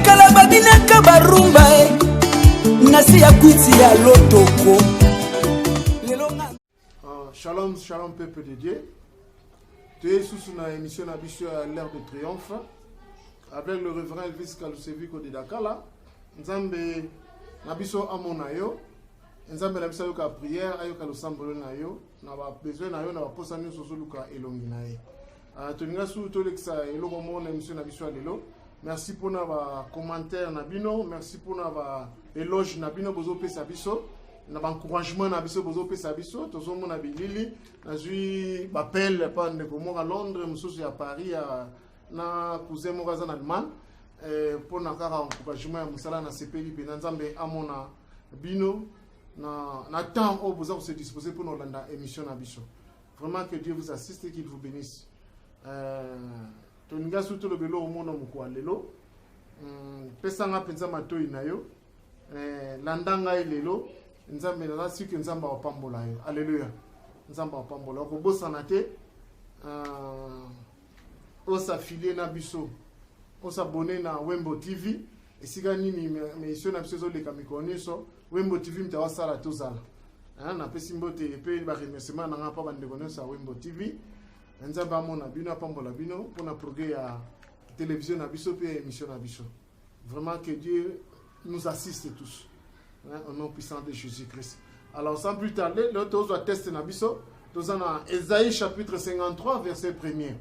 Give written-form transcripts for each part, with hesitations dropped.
kala babinaka barumba nasi ya kwiti ya lotoko. Shalom, shalom peuple de Dieu. Tu es sous une émission d'habitude à l'ère de triomphe avec le révérend Elvis Kaluseviko de Dakala. Nzambe nabiso amonayo. Nzambe nabiso yoka prière ayoka losambolo nayo. Na ba besoin nayo na ba posa nyo sosoluka elongi naye. Toninga sou toleksa eloko mo na émission nabiso lelo. Merci pour na ba commentaire na bino, merci pour na ba éloge na bino bozo pesa biso. Na ba encouragement na biso bozo pesa biso tozo mona bilili nazui bapel pa ndeko mo à Londres mususu ya Paris na cousin mo kaza na Allemagne pour na kaka encouragement ya musala na sepeli pe nzambe amona bino na temps au besoin se disposer pour nous landa émission na biso. Vraiment que Dieu vous assiste et qu'il vous bénisse. Toninga surtout le belo mona mukwa lelo pesa nga penza matoi na yo landanga lelo nzambe na siki nzamba opambola yo. Alléluia. Nzamba opambola ko bosana te osafilie na biso osabone na Wembo TV esika nini mission na biso zo leka mikoniso Wembo TV mtawa sala tozala na pesi mbote pe ba remerciement na nga pa bandeko nyonso Wembo TV nzamba amona bino apambola bino pona progrès ya télévision na biso pe émission na biso. Vraiment que Dieu nous assiste tous. Au nom puissant de Jésus-Christ. Alors sans plus tarder, l'autre doit tester nabiso. Nous avons Ésaïe chapitre 53 verset 1er.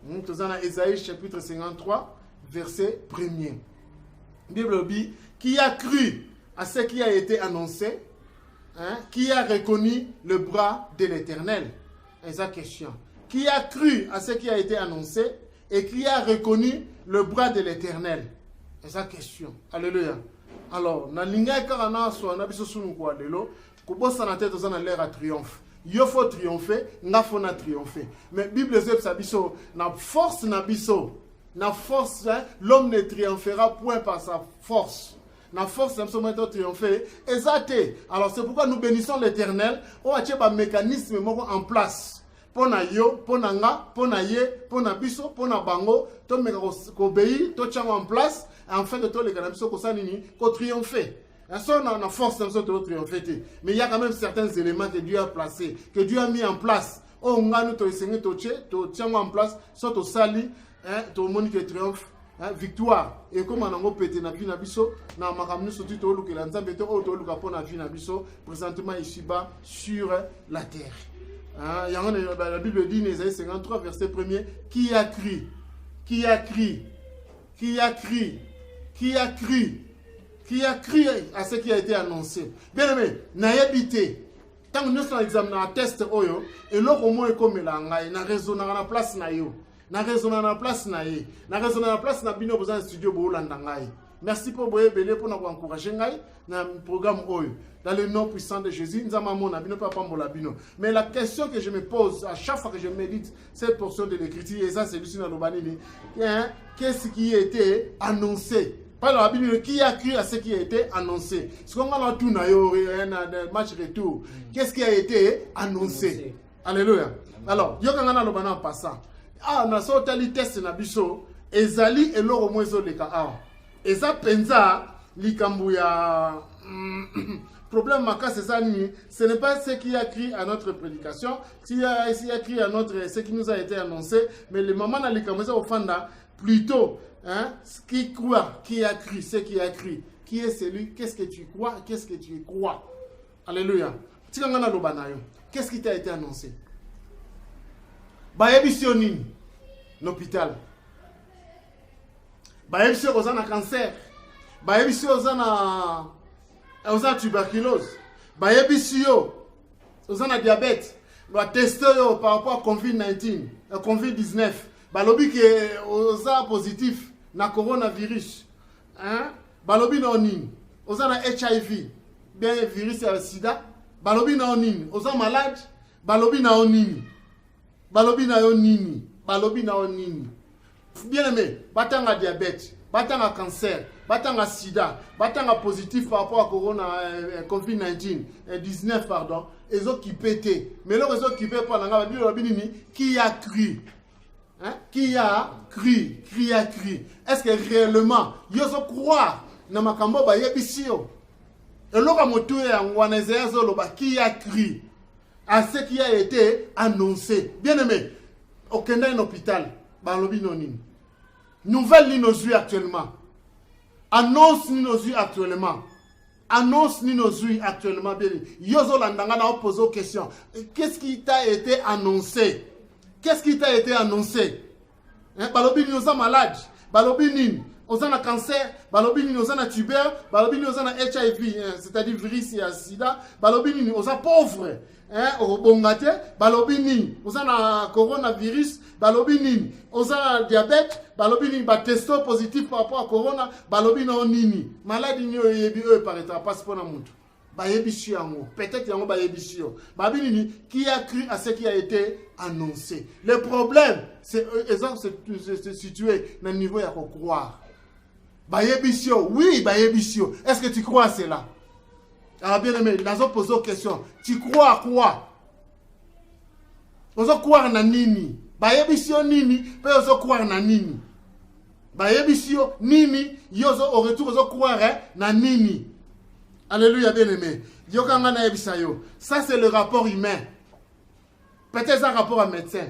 Nous avons Ésaïe chapitre 53 verset 1er. Bible dit qui a cru à ce qui a été annoncé, qui a reconnu le bras de l'Éternel. C'est sa question. Qui a cru à ce qui a été annoncé et qui a reconnu le bras de l'Éternel. C'est sa question. Alléluia. Alors, na linga karana so na biso sunu kwa lelo, kubosa na tête na l'air à triomphe. Yo faut triompher, nga faut na triompher. Mais Bible zep sa biso na force na biso. Na force, l'homme ne triomphera point par sa force. Na force na biso maintenant triompher, exacté. Alors c'est pourquoi nous bénissons l'Éternel, on a un mécanisme en place. Pona yo, pona nga, pona ye, pona biso, pona bango, to meka ko obéir, to tchanga en place. En fait, de tous les canaux, qu'on triompher. On a force de triompher. Mais il y a quand même certains éléments que Dieu a placés, que Dieu a mis en place. On a nous enseigné, tiens en place, soit au sali, tout le monde qui triomphe, victoire. Et comme on a pété na vie na biso, na makamnu sotu to lu que l'ensemble to to lu kapona na vie na biso, présentement ici-bas sur la terre. La Bible dit, Ésaïe 53, verset 1er, qui a crié, qui a crié, qui a crié. Qui a crié à ce qui a été annoncé. Bien aimé, n'ayabité. Tant que nous sommes examinés un test, et l'autre au moins est comme il n'a raisonné à la place. Na raisonné à la place. Na raisonné à la place. Na bino besoin de studio pour l'andangaï. Merci pour vous belé pour nous encourager dans le programme OYO. Dans le nom puissant de Jésus, nous avons bino papa molabino. Mais la question que je me pose à chaque fois que je médite cette portion de l'écriture, et ça c'est Lucien Lobanini, qu'est-ce qui a été annoncé? Par la Bible, qui a cru à ce qui a été annoncé? Ce qu'on a tout dans match retour, qu'est-ce qui a été annoncé? Alléluia. Alors, il y a un lobana en passant. Ah, on a sorti le test na biso, ezali et l'or au moins le cas. Et ça penza likambuya problème maka c'est ça ce n'est pas ce qui a écrit à notre prédication, s'il a écrit à notre ce qui nous a été annoncé, mais le moment dans likambuya au fanda plutôt ce qui croit, qui a écrit, ce qui a écrit, qui est celui, qu'est-ce que tu crois, qu'est-ce que tu crois. Alléluia. Qu'est-ce qui t'a été annoncé? Bayebisionine, l'hôpital. Bayebi aux a cancer, bayebi aux a tuberculose, bayebi aux a diabète, va tester par rapport à Covid-19, Covid-19, balobi que aux a positif na coronavirus, balobi na onin, aux a HIV, bien virus à sida, balobi na onin, aux a malade, balobi na onin, balobi na onini, balobi na onini. Bien aimé, batanga diabète, batanga cancer, batanga sida, batanga positif par rapport à corona Covid-19 pardon, les autres qui pétaient. Mais les autres qui pétaient pas qui a cru. Hein? Qui a cru? Qui a cru? Est-ce que réellement, ils ont croire dans ma cambo ba yebisio? Et l'autre moto qui a cru à ce qui a été annoncé. Bien aimé, au Kenya, un hôpital, nouvelle ni nos yeux actuellement. Annonce ni nos yeux actuellement. Annonce ni nos yeux actuellement. Yozo Landanga n'a posé aux questions. Qu'est-ce qui t'a été annoncé? Qu'est-ce qui t'a été annoncé? Balobi nous sommes malades. Balobi ni nous avons cancer. Balobi ni nous avons tuber. Balobi ni nous avons HIV, c'est-à-dire virus et sida. Balobi ni nous sommes pauvres. Au bongate. Balobi ni nous avons coronavirus. Balobi ni nous avons diabète. Balobi ni ba testo positif par rapport à corona. Balobi ni nini. Maladie ni yebi paraîtra pas pour na mutu. Peut-être qu'il y a un qui a cru à ce qui a été annoncé. Le problème, c'est situé dans le niveau de croire. Oui, est-ce que tu crois à cela? Alors bien aimé, nous avons posé une question. Tu crois à quoi? Nous avons croire à nini? Nini, peut nous croire à nini? Nini, au retour, nous croire à nini? Alléluia, bien-aimé. Ça, c'est le rapport humain. Peut-être un rapport à médecin.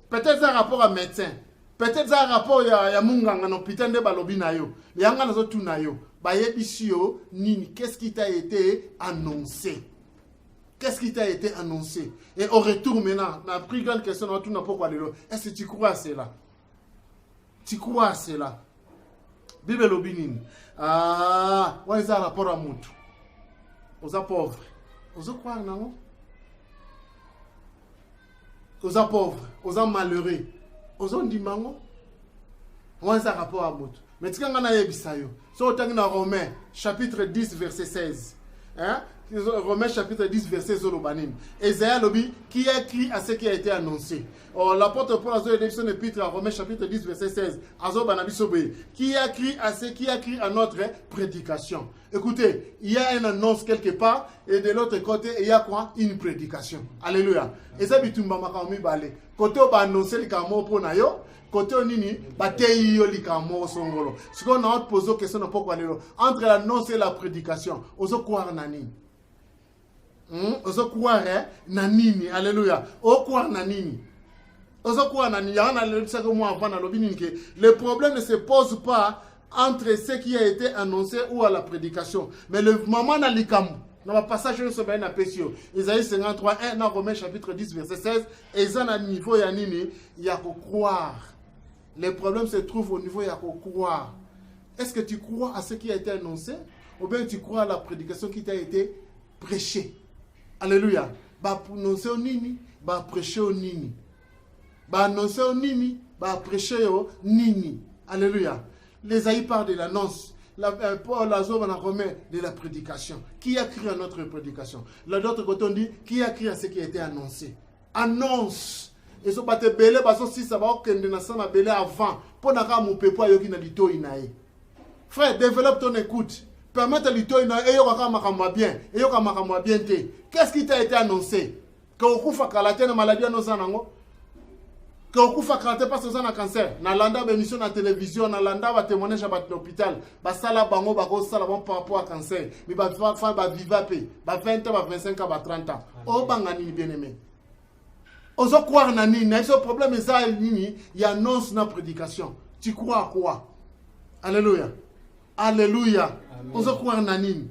Peut-être un rapport à médecin. Peut-être un rapport à Munganga, non, putain de balobinayo. Mais il y a un autre nayo. Qu'est-ce qui t'a été annoncé? Qu'est-ce qui t'a été annoncé? Et au retour maintenant, la plus grande question, est-ce que tu crois à cela? Tu crois à cela? Bible Lobinin. Ah, ouais, ça a rapport à Moutou. Aux pauvres. Aux quoi, non? Aux pauvres, aux malheureux, aux dimango. Ouais, ça a rapport à Moutou. Mais tu as dit ça. Si on dans Romains, chapitre 10, verset 16. Hein? Romains chapitre 10, verset 0. Esaïe Lobi, qui a écrit à ce qui a été annoncé. L'apôtre Paul a dit son épître à Romains chapitre 10, verset 16. Qui a écrit à ce qui a écrit à notre prédication. Écoutez, il y a une annonce quelque part et de l'autre côté, il y a quoi? Une prédication. Alléluia. Et ça, c'est un côté où annoncer les camo pour nayo. Côté nini, bataille yo likamo songolo. Ce qu'on a posé question entre l'annonce et la prédication. Ozo croire nani. Ozo croire nanini. Alléluia. O croire nanini. Ozo croire nani. Le problème ne se pose pas entre ce qui a été annoncé ou à la prédication. Mais le moment dans l'ikamo. Dans le passage de ce bain à Pessio, Isaïe 53, 1, dans Romains chapitre 10, verset 16, et ça, à niveau yanini, il y a qu'à croire. Les problèmes se trouvent au niveau, il y a qu'à croire. Est-ce que tu crois à ce qui a été annoncé, ou bien tu crois à la prédication qui t'a été prêchée? Alléluia. Bah, annoncer au nini, bah, prêcher au nini. Bah, annoncer au nini, bah, prêcher au nini. Alléluia. Les Aïe parlent de l'annonce. Paul a Romain de la prédication. Qui a écrit à notre prédication? L'autre côté, on dit qui a écrit à ce qui a été annoncé. Annonce. Et ce bateau belé, si ça va au Kendena belé avant, pour n'avoir mon peuple yoki na lito inae. Frère, développe ton écoute. Permette à lito inae, et yoka makamba bien, et yoka makamba bien te. Qu'est-ce qui t'a été annoncé? Que au coup fakalate na maladie annonce nango? Que au coup fakalate parce que ça na cancer. Na landa émission na télévision, na landa ba témoignage à l'hôpital. Ba sala bango ba ko sala bon par rapport à cancer. Mais ba fa ba vivape, ba 20 ans, ba 25 ans, ba 30 ans. O bangani bien aimé. Ozo croire nani, na ce problème est ça nini, il annonce na prédication. Tu crois à quoi? Alléluia. Alléluia. Ozo croire nani.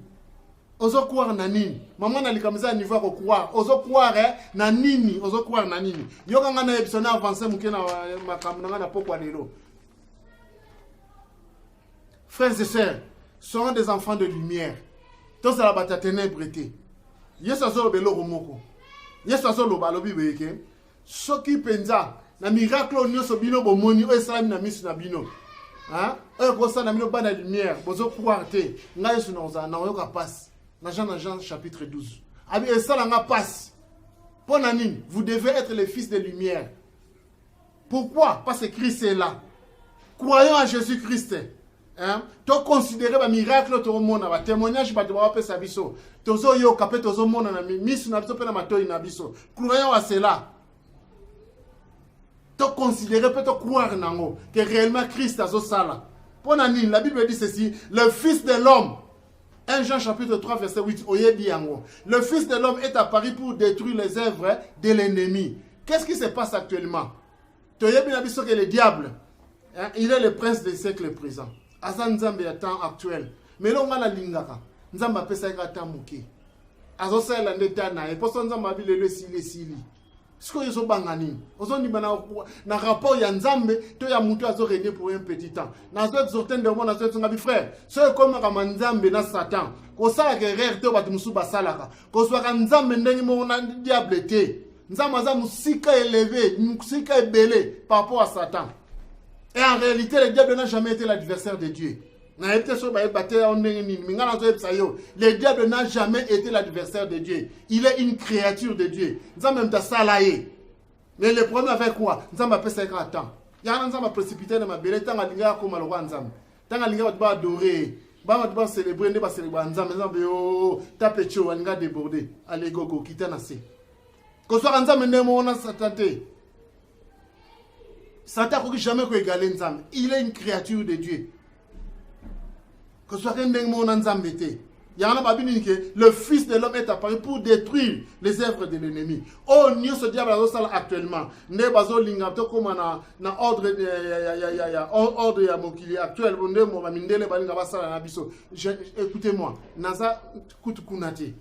Ozo croire nani. Maman na likamisa niveau à croire. Ozo croire nani, ozo croire nani. Yo kanga na episode avancé muke na makamna na pokwa lelo. Frères et sœurs, sont des enfants de lumière. Tous à la bataille ténèbres été. Yesu zo belo romoko. Yesu zo lo balobi beke. Soki penza na miracle nyonso bino bomoni o esala na misu na bino. Hein? E ko sa na bino ba na lumière, bozo croire te. Nga Yesu na yoka passe. Dans Jean chapitre 12. Abi esala nga passe. Pour nani, vous devez être les fils de lumière. Pourquoi? Parce que Christ est là. Croyons à Jésus-Christ. Hein? Tu considères le miracle tout le monde, le témoignage tu vas faire ça biso. Tozo yo kapé tozo monde na misu na biso pe na matoi na biso. Croyons à cela. te considérer, peut te croire nango, que réellement Christ a zo sala. Pour nani, la Bible dit ceci, le Fils de l'homme, 1 Jean chapitre 3 verset 8, le Fils de l'homme est apparu pour détruire les œuvres de l'ennemi. Qu'est-ce qui se passe actuellement? Tu as bien vu que le diable, hein, il est le prince des siècles présents. Azan Nzambe à temps actuel. Mais là on a la lingaka. Nzambe appelle ça temps muki. Azo ça la ndeta na et pour ça Nzambe abi le sili. Ce que yo bangani. Ozo ni bana na rapport ya Nzambe to ya mutu azo régner pour un petit temps. Na zo exhorter de moi na zo ngabi frère. Ce comme ka Nzambe na Satan. Ko ça guerre to batu musu basalaka. Ko so ka Nzambe ndenge mo na diable te. Nzambe aza musika élevé, musika belé par rapport à Satan. Et en réalité, le diable n'a jamais été l'adversaire de Dieu. Le diable n'a jamais été l'adversaire de Dieu. Il est une créature de Dieu. Mais le problème avec quoi? Nous avons fait ça avec temps. Il y a un temps à précipiter dans ma belle temps à l'ingénieur comme à l'oran zam. Tant à l'ingénieur va adorer, va célébrer, va célébrer en zam. Mais on tape chaud, on va déborder. Allez gogo, quitte un assez. Qu'on soit en zam, on a satanté. Satan n'a jamais égalé Nzambe. Il est une créature de Dieu. Que ce soit un Nzambe. Il y a un que le Fils de l'homme est apparu pour détruire les œuvres de l'ennemi. Oh, nous ce diable actuellement. Ne bazo lingato comme na ordre ordre ya mokili actuel. Écoutez-moi. Naza kutukunate.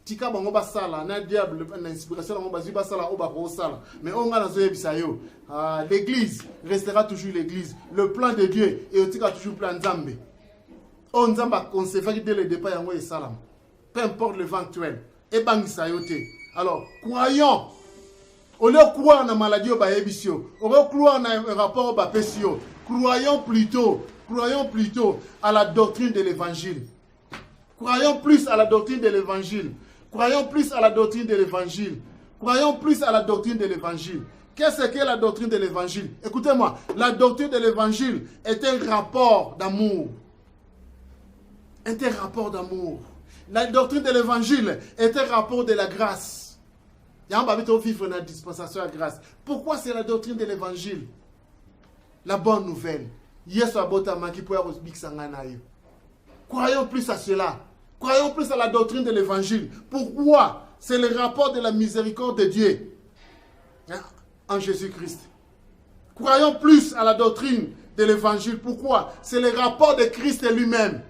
Tika bango basala na diable na inspiration bango bazi basala o ba ko sala mais on nga nazo yebisa yo l'église restera toujours l'église, le plan de Dieu et tika toujours plan Nzambe. On Nzamba conserver dès le départ yango et salam, peu importe le vent actuel et bangisa yo te. Alors croyons au lieu croire na maladie au ba yebisio, au lieu croire na rapport au ba pesio, croyons plutôt à la doctrine de l'évangile. Croyons plus à la doctrine de l'évangile. Croyons plus à la doctrine de l'évangile. Croyons plus à la doctrine de l'évangile. Qu'est-ce qu'est la doctrine de l'évangile? Écoutez-moi, la doctrine de l'évangile est un rapport d'amour. Est un rapport d'amour. La doctrine de l'évangile est un rapport de la grâce. Il y a un babito vivre dans la dispensation de grâce. Pourquoi c'est la doctrine de l'évangile? La bonne nouvelle. Yesu abotama qui peut avoir bixanganayo. Croyons plus à cela. Croyons plus à la doctrine de l'évangile. Pourquoi? C'est le rapport de la miséricorde de Dieu en Jésus-Christ. Croyons plus à la doctrine de l'évangile. Pourquoi? C'est le rapport de Christ lui-même.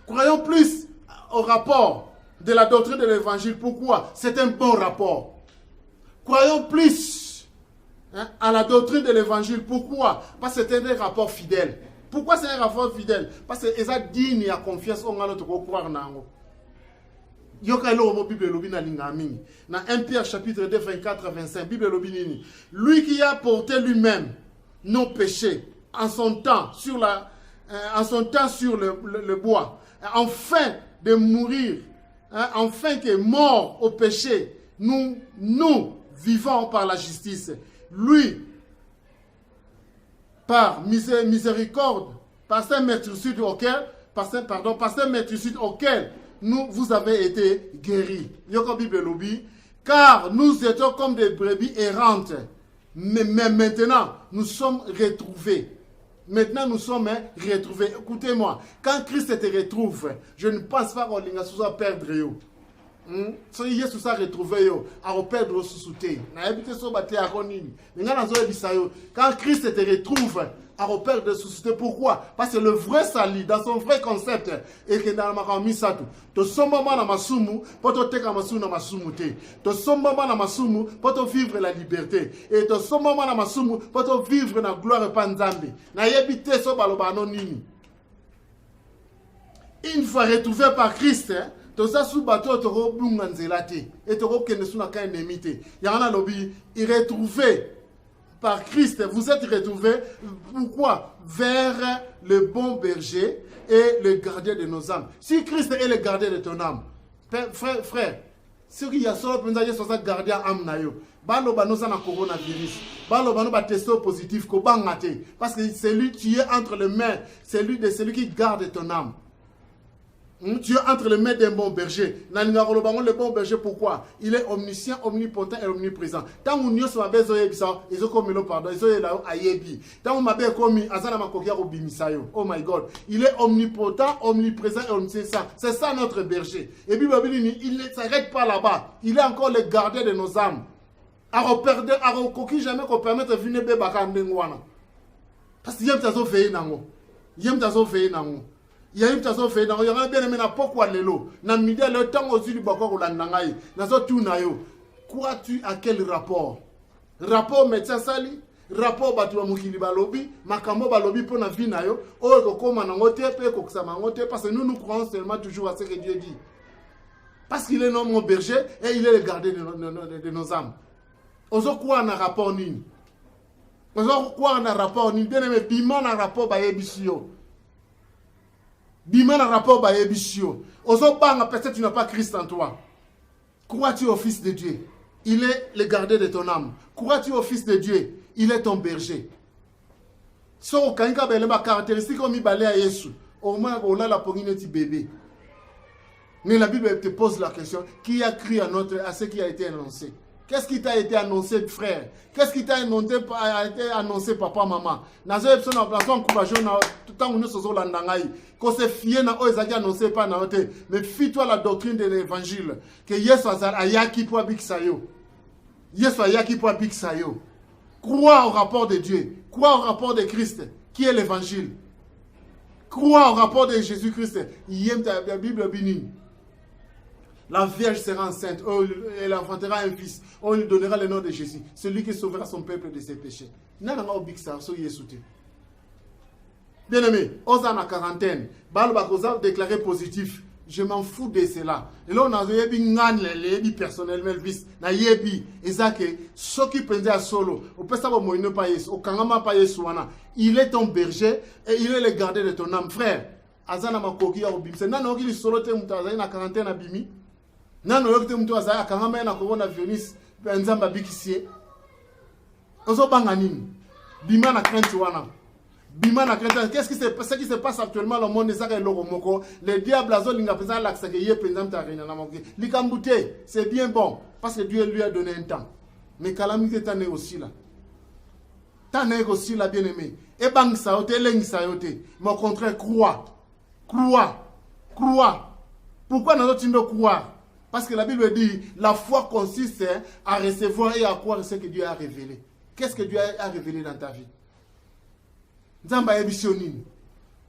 Croyons plus au rapport de la doctrine de l'évangile. Pourquoi? C'est un bon rapport. Croyons plus à la doctrine de l'évangile. Pourquoi? Parce que c'est un rapport fidèle. Pourquoi c'est un rapport fidèle? Parce que ça digne et à confiance on a notre croire nango. Yoka lo mo Bible lobi na linga mingi. Na 1 Pierre chapitre 2 24 25 Bible lobi nini. Lui qui a porté lui-même nos péchés en son temps sur le bois, afin de mourir, afin que mort au péché, nous vivons par la justice. Lui, par miséricorde, par sa maîtrisitude auquel, vous avez été guéris. Yoko Bible lobi, car nous étions comme des brebis errantes, mais maintenant nous sommes retrouvés. Maintenant nous sommes retrouvés. Écoutez-moi, quand Christ te retrouve, je ne pense pas qu'on va perdre yo. So Yesu sa retrouvé yo, a perdre sous-souté. Na habité so baté à konini. Quand Christ te retrouve, a perdre sous-souté. Pourquoi? Parce que le vrai salut, dans son vrai concept, et que dans ma misatu, to somama na masumu, pour te teka masumu na masumu te. To somama na masumu, pour te vivre la liberté. Et to somama na masumu, pour te vivre na gloire panzambi. Na habité so balobano nini. Une fois retrouvé par Christ, tout ça sous bateau te robunga nzelate et te robkene sous na ka ennemi te. Yana lobi, il retrouvé par Christ, vous êtes retrouvés pourquoi? Vers le bon berger et le gardien de nos âmes. Si Christ est le gardien de ton âme, frère, si il y a solo penza yeso sa gardien âme na yo, balo banoza na coronavirus, balo bano ba testo positif ko bangate parce que c'est lui qui est entre les mains, c'est celui qui garde ton âme. Tu es entre les mains d'un bon berger. Le bon berger, pourquoi? Il est omniscient, omnipotent et omniprésent. Tant que nous sommes ils ont commis le pardon, ils ont là ayebi. Tant que nous commis azana makokia obimisayo. Oh my God, il est omnipotent, omniprésent et omniscient. C'est ça notre berger. Et puis il ne s'arrête pas là-bas. Il est encore le gardien de nos âmes. Alors coquille jamais qu'on permette de venir bébé kandengwana. Parce qu'il y a un fait nango. Il y a un fait nango. Il y a une façon fait, il y a bien aimé pourquoi l'élo. N'a mis le temps aussi du bakwa ou l'anangaï. N'a tout nayo. Crois-tu à quel rapport? Rapport médecin sali, rapport batu mukili balobi, makambo balobi pour na vie nayo. Oh koma na ngote pe koksama ngote parce que nous croyons seulement toujours à ce que Dieu dit. Parce qu'il est notre berger et il est le gardien de nos âmes. Ozo quoi na rapport ni? Ozo quoi na rapport ni? Bien aimé bima na rapport ba yebisio. Bima na rapport ba yebisio. Ozo banga peut-être tu n'as pas Christ en toi. Crois-tu au Fils de Dieu? Il est le gardien de ton âme. Crois-tu au Fils de Dieu? Il est ton berger. So kanka belema caractéristique comme balé à Yesu. Au moins on a la pongine petit bébé. Mais la Bible te pose la question, qui a cru à ce qui a été annoncé? Qu'est-ce qui t'a été annoncé, frère? Qu'est-ce qui t'a annoncé, papa, maman? Dans une épisode, on a encouragé tout le temps où nous sommes là, qu'on se fie à eux, ils ont annoncé pas na ote. Mais fie-toi la doctrine de l'évangile. Que Yesu ayaki pour biksayo. Yesu ayaki pour biksayo. Crois au rapport de Dieu. Crois au rapport de Christ, qui est l'évangile. Crois au rapport de Jésus-Christ. Il aime ta Bible bénie. La Vierge sera enceinte, elle enfantera un fils, on lui donnera le nom de Jésus, celui qui sauvera son peuple de ses péchés. Bien aimé, on est en quarantaine, on déclaré positif. Je m'en fous de cela. Et là, on a dit personnellement, na yebi, ezake, ceux qui pendaient à solo, au Pestabo Moïno Païs, au Kangama Païs, il est ton berger et il est le gardien de ton âme, frère. Azana Makoki a obimse. Nano qui solo te mutazaï na quarantaine abimi. Nano yote mutazaï a Kangama na corona vionis, Nzamba bikisie. Ozo banganini. Bima na crainte wana. Bima na crainte. Qu'est-ce qui se passe actuellement dans le monde des arts et l'oromoko? Les diables a zoli n'a pas l'accès que yé pendant ta reine na moké. Likambute, c'est bien bon parce que Dieu lui a donné un temps. Mais calamité t'en est aussi là. T'en est aussi là, bien aimé. Et bang sa yote, leng sa yote. Mais au contraire, crois. Crois. Crois. Pourquoi nous croire? Parce que la Bible dit, la foi consiste à recevoir et à croire ce que Dieu a révélé. Qu'est-ce que Dieu a révélé dans ta vie? Nzamba ebisionini.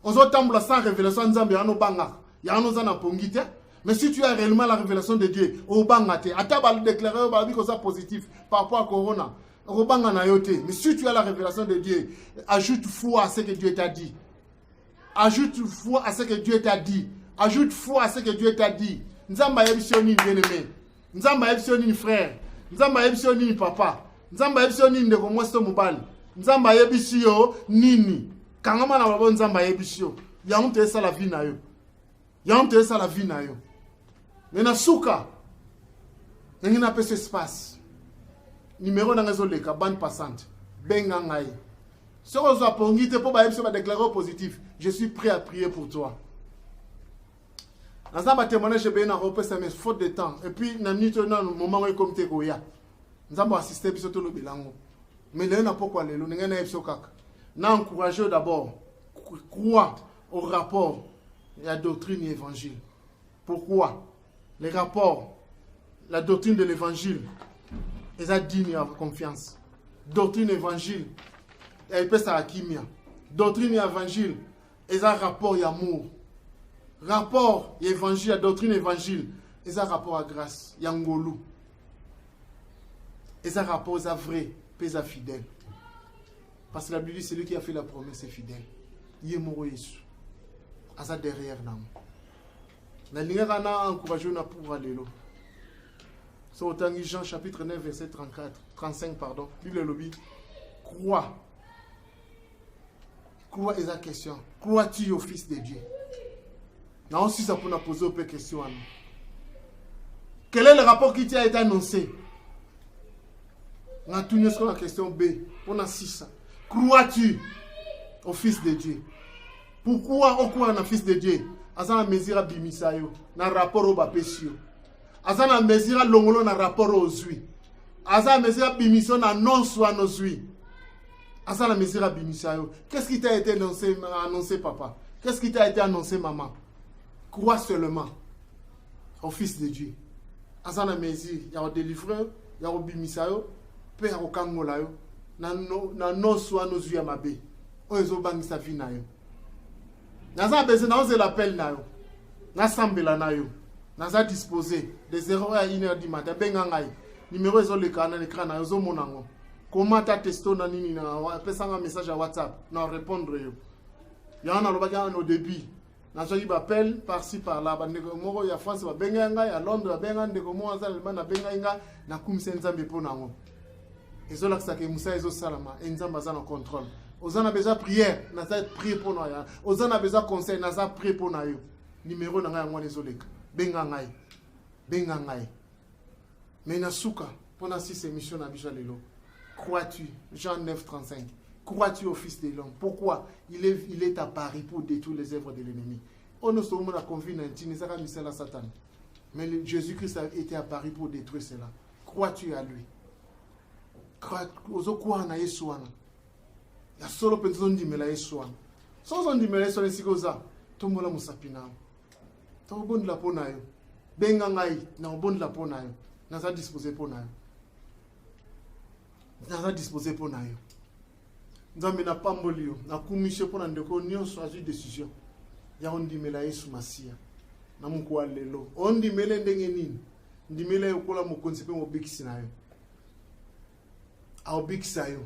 On se tombe sans révélation Nzamba yano banga. Yano zana pongite. Mais si tu as réellement la révélation de Dieu, au bangate, ataba le déclarer au babi que ça positif par rapport à Corona. Au banga na yote. Mais si tu as la révélation de Dieu, ajoute foi à ce que Dieu t'a dit. Ajoute foi à ce que Dieu t'a dit. Ajoute foi à ce que Dieu t'a dit. Nzamba ebisionini bien-aimé. Nzamba ebisionini frère. Nzamba ebisionini papa. Nzamba ebisionini ndeko mwesto mobali. Nzamba yebisio nini kangama na babo nzamba yebisio yango te esa la vie na yo yango te esa la vie na yo mena suka ngi na pese espace numéro na ngazo leka bande passante benga ngai soko zo apongite po ba yebisio ba déclarer positif je suis prêt à prier pour toi. Nzamba témoignage be na repesa mais faute de temps et puis na minute na moment où comité goya nzamba assister biso to lo bilango. Mais là, n'a pas quoi les n'a encouragé d'abord croire au rapport et à la doctrine et l'évangile. Pourquoi? Les rapports, la doctrine de l'évangile, ils ont digne à confiance. Doctrine évangile, elle peut ça kimia. Doctrine et évangile, ils ont rapport et amour. Rapport et évangile, la doctrine évangile, ils ont rapport à grâce, yangolu. Ils ont rapport à vrai. Pesa fidèle. Parce que la Bible dit celui qui a fait la promesse est fidèle. Il est mort Jésus. À ça derrière nous. La ligne a encouragé nous pour aller là. C'est au temps Jean chapitre 9 verset 35 pardon. Bible lobby. Crois. Crois est la question. Crois-tu au Fils de Dieu? Non aussi ça pour nous poser une question. Quel est le rapport qui t'a été annoncé? On a tourné sur la question B. On a 6. Crois-tu au Fils de Dieu? pourquoi okuwa na fils de Dieu azana mesure bimisa yo na rapport au bapesio azana mesure longolo na rapport aux zui azana mesure bimisa na non soit nos zui azana mesure bimisa yo. Qu'est-ce qui t'a été annoncé papa? Qu'est-ce qui t'a été annoncé maman? Crois seulement au fils de Dieu. Azana mesure ya o délivrer ya o bimisa yo pe ya o kangola yo na non soit nos zui ya mabe ozo bangisa vie na yo. Naza besoin dans l'appel na yo. Na sambela na yo. Naza disposé de 0 à 1h du matin benga ngai. Numéro ezo le kana l'écran na yo zo monango. Comment ta testo na nini na pesa un message à WhatsApp na répondre yo. Ya na lobaka au début. Nazo yi appel par-ci par-là ba ndeko moko ya France ba benga ngai ya Londres ba benga ndeko mo azalema na benga inga na kumisa nzambe pona ngo. Ezo laksa ke musa ezo salama nzamba za na contrôle. Ozana besoin prière, naza prier pour nous. Ozana besoin conseil, naza prier pour nous. Numéro na ngai ngwa nezoleka. Benga ngai. Mais na suka, pendant 6 émissions na biso lelo. Crois-tu Jean 9:35. Crois-tu au fils de l'homme? Pourquoi il est apparu pour détruire les œuvres de l'ennemi. On ne sommes pas convaincus n'intime ça comme c'est la Satan. Mais Jésus-Christ a été apparu pour détruire cela. Crois-tu à lui? Crois na Yesu wana. Ya solo penzo ndimela Yesu wana. Sozo ndimela Yesu lesikoza. Tombola musapina. To bon la pona yo. Benga ngai na bon la pona yo. Naza disposer pona yo. Naza disposer pona yo. Nzambe na pamboli yo. Na kumishe pona ndeko nyonso azui décision. Ya ondimela Yesu Masia. Na mukwa lelo. Ondimela ndenge nini? Ndimela yo kola mokonzi pe mobikisi na yo. A obikisa yo.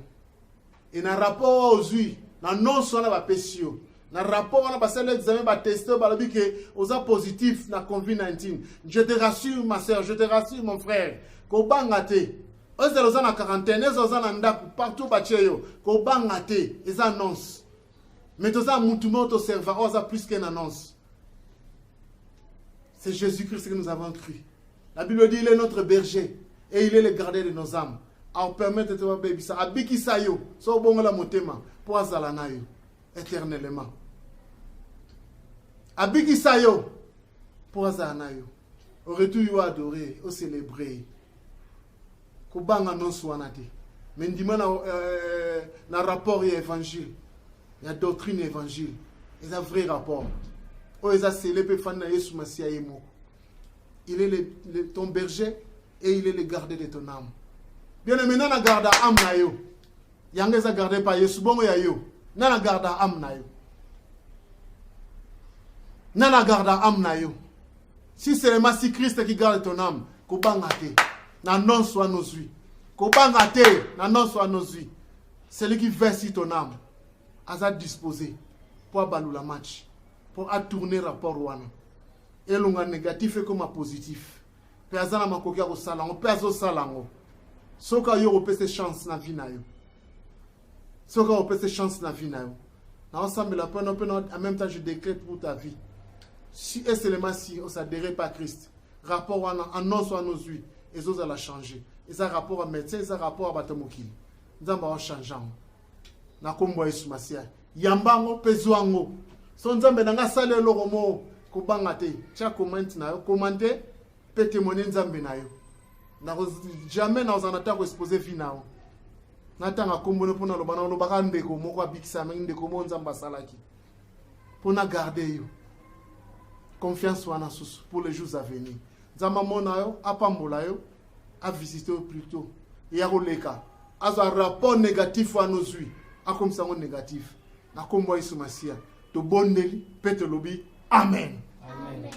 Et na rapport aux yeux, na non soit na pesio, na rapport na basel examen ba tester ba lobi que oza positif na COVID-19. Je te rassure ma sœur, je te rassure mon frère, ko bangate. Oza na quarantaine, oza na ndaku partout ba cheyo, ko bangate, les annonces. Mais oza mutumo to serva, oza plus qu'une annonce. C'est Jésus-Christ que nous avons cru. La Bible dit il est notre berger et il est le gardien de nos âmes. A permettre de baby ça abiki sayo so bongo la motema pour azala na yo éternellement abiki sayo pour azala na yo au retour yo adorer au célébrer ko banga non swana te mais ndima na rapport et évangile la doctrine évangile et un vrai rapport o eza célébrer fan na Yesu Masia yemo il est ton berger et il est le gardien de ton âme. Bien maintenant na garda am na yo. Yangeza garder par Yesu bongo ya yo. Na garda am na yo. Na garda am na yo. Si c'est le Messie Christ qui garde ton âme, ko bangate na non soit nos vies. Ko bangate na non soit nos vies. Celui qui verse ton âme a disposé pour balu la match, pour tourner rapport wana. Et l'onga négatif et comme positif. Pe azana makokia ko sala, on pe azo salango. Soka yo opese chance na vie na yo. Soka opese chance na vie na yo. Na ensemble la peine en même temps je décrète pour ta vie. Si et seulement si on s'adhère pas à Christ, rapport en non soit nos yeux, et ça la changer. Et ça rapport à médecin, ça rapport à batomokil. Nzamba va changer. Na kombo Yesu Masia. Yambango pezuango. Son nzambe nanga sale loromo ko bangate. Cha comment na yo, commenter pe témoigner nzambe na yo. Jamais dans un attaque exposé final. Natanga kombono pona lo bana lo bakande ko moko abikisa mende ko monza mbasalaki. Pona garder yo. Confiance wana susu pour les jours à venir. Nzamba mona yo apambola yo a visiter plutôt. Ya koleka. Aza rapport négatif à nos yeux. A comme ça négatif. Na kombo Yesu Masia. To bondeli pete lobi. Amen. Amen.